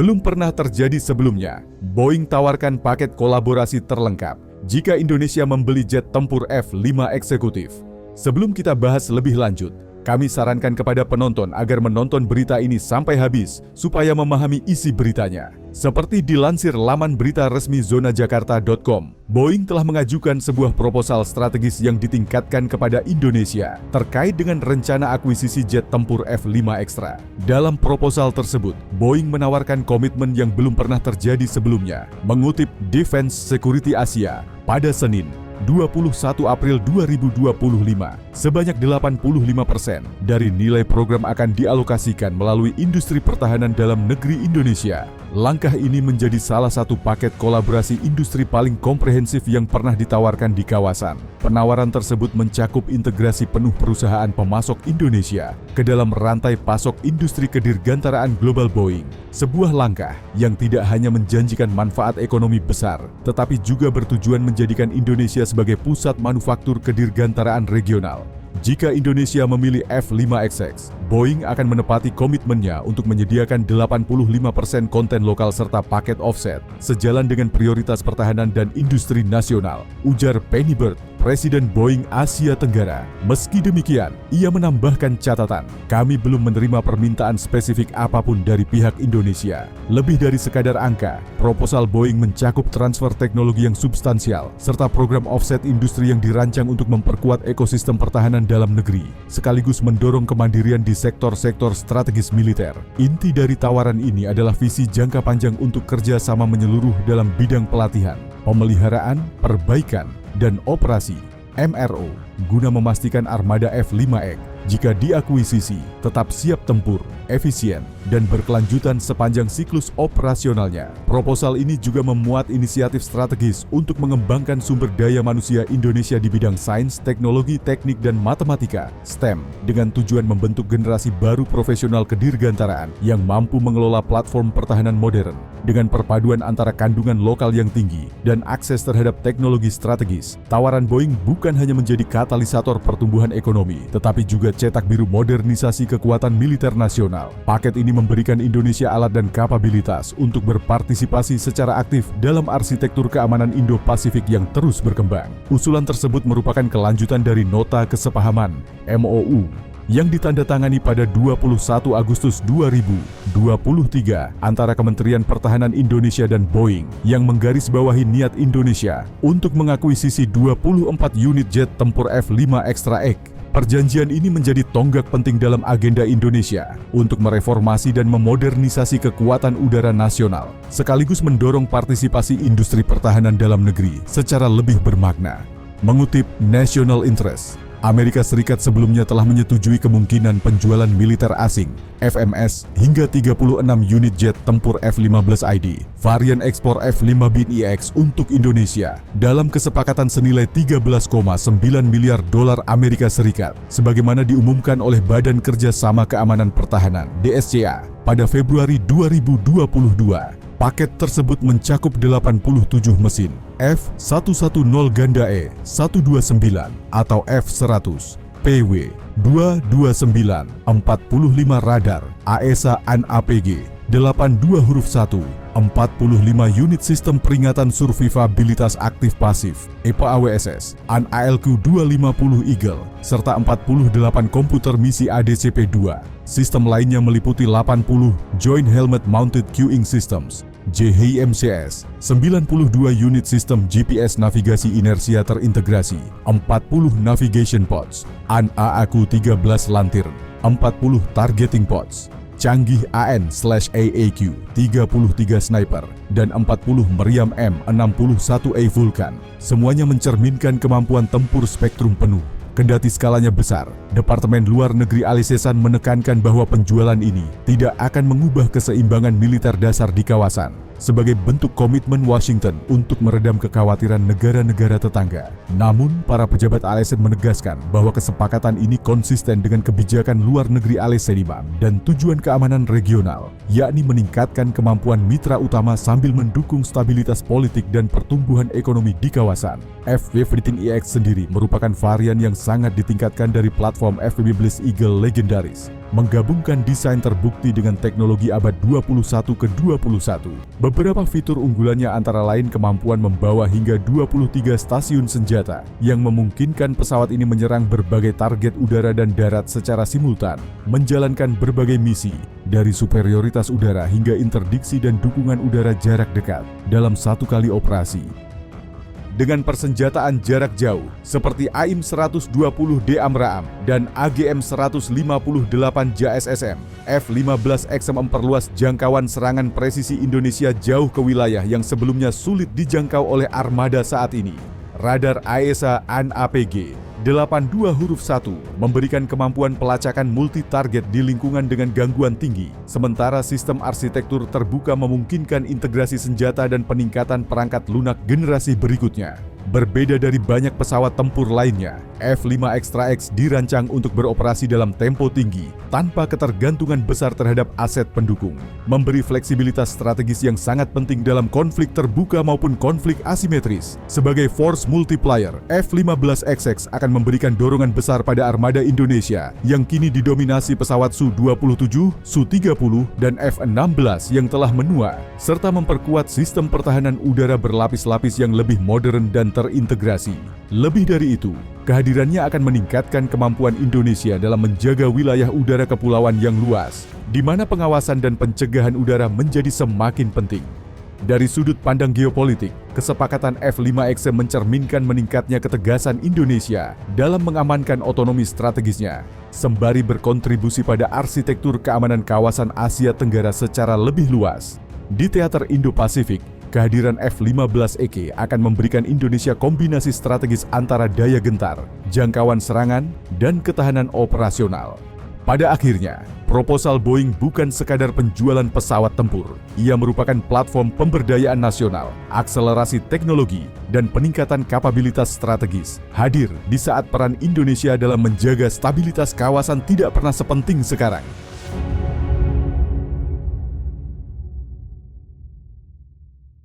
belum pernah terjadi sebelumnya. Boeing tawarkan paket kolaborasi terlengkap jika Indonesia membeli jet tempur F-5 eksekutif. Sebelum kita bahas lebih lanjut, kami sarankan kepada penonton agar menonton berita ini sampai habis supaya memahami isi beritanya. Seperti dilansir laman berita resmi zonajakarta.com, Boeing telah mengajukan sebuah proposal strategis yang ditingkatkan kepada Indonesia terkait dengan rencana akuisisi jet tempur F-5 Extra. Dalam proposal tersebut, Boeing menawarkan komitmen yang belum pernah terjadi sebelumnya. Mengutip Defense Security Asia, pada Senin, 21 April 2025, sebanyak 85% dari nilai program akan dialokasikan melalui industri pertahanan dalam negeri Indonesia. Langkah ini menjadi salah satu paket kolaborasi industri paling komprehensif yang pernah ditawarkan di kawasan. Penawaran tersebut mencakup integrasi penuh perusahaan pemasok Indonesia ke dalam rantai pasok industri kedirgantaraan global Boeing. Sebuah langkah yang tidak hanya menjanjikan manfaat ekonomi besar, tetapi juga bertujuan menjadikan Indonesia sebagai pusat manufaktur kedirgantaraan regional. Jika Indonesia memilih F-5XX, Boeing akan menepati komitmennya untuk menyediakan 85% konten lokal serta paket offset, sejalan dengan prioritas pertahanan dan industri nasional, ujar Penny Bird, Presiden Boeing Asia Tenggara. Meski demikian, ia menambahkan catatan, kami belum menerima permintaan spesifik apapun dari pihak Indonesia. Lebih dari sekadar angka, proposal Boeing mencakup transfer teknologi yang substansial, serta program offset industri yang dirancang untuk memperkuat ekosistem pertahanan dalam negeri, sekaligus mendorong kemandirian di sektor-sektor strategis militer. Inti dari tawaran ini adalah visi jangka panjang untuk kerjasama menyeluruh dalam bidang pelatihan, pemeliharaan, perbaikan, dan operasi MRO, guna memastikan armada F-5X jika diakuisisi tetap siap tempur, efisien, dan berkelanjutan sepanjang siklus operasionalnya. Proposal ini juga memuat inisiatif strategis untuk mengembangkan sumber daya manusia Indonesia di bidang sains, teknologi, teknik, dan matematika (STEM) dengan tujuan membentuk generasi baru profesional kedirgantaraan yang mampu mengelola platform pertahanan modern dengan perpaduan antara kandungan lokal yang tinggi dan akses terhadap teknologi strategis. Tawaran Boeing bukan hanya menjadi katalisator pertumbuhan ekonomi, tetapi juga cetak biru modernisasi kekuatan militer nasional. Paket ini memberikan Indonesia alat dan kapabilitas untuk berpartisipasi secara aktif dalam arsitektur keamanan Indo-Pasifik yang terus berkembang. Usulan tersebut merupakan kelanjutan dari Nota Kesepahaman (MOU) yang ditandatangani pada 21 Agustus 2023 antara Kementerian Pertahanan Indonesia dan Boeing yang menggarisbawahi niat Indonesia untuk mengakuisisi 24 unit jet tempur F-5 Extra X. Perjanjian ini menjadi tonggak penting dalam agenda Indonesia untuk mereformasi dan memodernisasi kekuatan udara nasional, sekaligus mendorong partisipasi industri pertahanan dalam negeri secara lebih bermakna. Mengutip National Interest, Amerika Serikat sebelumnya telah menyetujui kemungkinan penjualan militer asing FMS hingga 36 unit jet tempur F-15ID varian ekspor F-5BIN-EX untuk Indonesia dalam kesepakatan senilai 13,9 miliar dolar Amerika Serikat sebagaimana diumumkan oleh Badan Kerjasama Keamanan Pertahanan (DSCA) pada Februari 2022. Paket tersebut mencakup 87 mesin F-110 Ganda E-129 atau F-100, PW-229, 45 radar, AESA AN-APG, 82 huruf 1, 45 unit sistem peringatan survivabilitas aktif pasif (EPA-AWSS), AN-ALQ-250 Eagle, serta 48 komputer misi ADCP-2. Sistem lainnya meliputi 80 Joint Helmet Mounted Queuing Systems JHIMCS, 92 unit sistem GPS navigasi inersia terintegrasi, 40 navigation pods, AN-AAQ-13 Lantern, 40 targeting pods, canggih AN/AAQ, 33 sniper, dan 40 meriam M61A Vulcan. Semuanya mencerminkan kemampuan tempur spektrum penuh. Kendati skalanya besar, Departemen Luar Negeri Ali Sesan menekankan bahwa penjualan ini tidak akan mengubah keseimbangan militer dasar di kawasan, sebagai bentuk komitmen Washington untuk meredam kekhawatiran negara-negara tetangga. Namun, para pejabat ASEAN menegaskan bahwa kesepakatan ini konsisten dengan kebijakan luar negeri ASEAN dan tujuan keamanan regional, yakni meningkatkan kemampuan mitra utama sambil mendukung stabilitas politik dan pertumbuhan ekonomi di kawasan. F-15EX sendiri merupakan varian yang sangat ditingkatkan dari platform F-15 Eagle legendaris. menggabungkan desain terbukti dengan teknologi abad 21 ke-21. Beberapa fitur unggulannya antara lain kemampuan membawa hingga 23 stasiun senjata yang memungkinkan pesawat ini menyerang berbagai target udara dan darat secara simultan, menjalankan berbagai misi dari superioritas udara hingga interdiksi dan dukungan udara jarak dekat dalam satu kali operasi. Dengan persenjataan jarak jauh seperti AIM-120D AMRAAM dan AGM-158 JASSM, F-15XM memperluas jangkauan serangan presisi Indonesia jauh ke wilayah yang sebelumnya sulit dijangkau oleh armada saat ini. Radar AESA AN-APG 82 huruf 1 memberikan kemampuan pelacakan multi-target di lingkungan dengan gangguan tinggi, sementara sistem arsitektur terbuka memungkinkan integrasi senjata dan peningkatan perangkat lunak generasi berikutnya. Berbeda dari banyak pesawat tempur lainnya, F-5 Extra X dirancang untuk beroperasi dalam tempo tinggi tanpa ketergantungan besar terhadap aset pendukung, memberi fleksibilitas strategis yang sangat penting dalam konflik terbuka maupun konflik asimetris. Sebagai force multiplier, F-15XX akan memberikan dorongan besar pada armada Indonesia yang kini didominasi pesawat Su-27, Su-30, dan F-16 yang telah menua, serta memperkuat sistem pertahanan udara berlapis-lapis yang lebih modern dan terintegrasi. Lebih dari itu, kehadirannya akan meningkatkan kemampuan Indonesia dalam menjaga wilayah udara kepulauan yang luas, di mana pengawasan dan pencegahan udara menjadi semakin penting. Dari sudut pandang geopolitik, kesepakatan F-5XM mencerminkan meningkatnya ketegasan Indonesia dalam mengamankan otonomi strategisnya, sembari berkontribusi pada arsitektur keamanan kawasan Asia Tenggara secara lebih luas. Di teater Indo-Pasifik, kehadiran F-15EK akan memberikan Indonesia kombinasi strategis antara daya gentar, jangkauan serangan, dan ketahanan operasional. Pada akhirnya, proposal Boeing bukan sekadar penjualan pesawat tempur. Ia merupakan platform pemberdayaan nasional, akselerasi teknologi, dan peningkatan kapabilitas strategis. Hadir di saat peran Indonesia dalam menjaga stabilitas kawasan tidak pernah sepenting sekarang.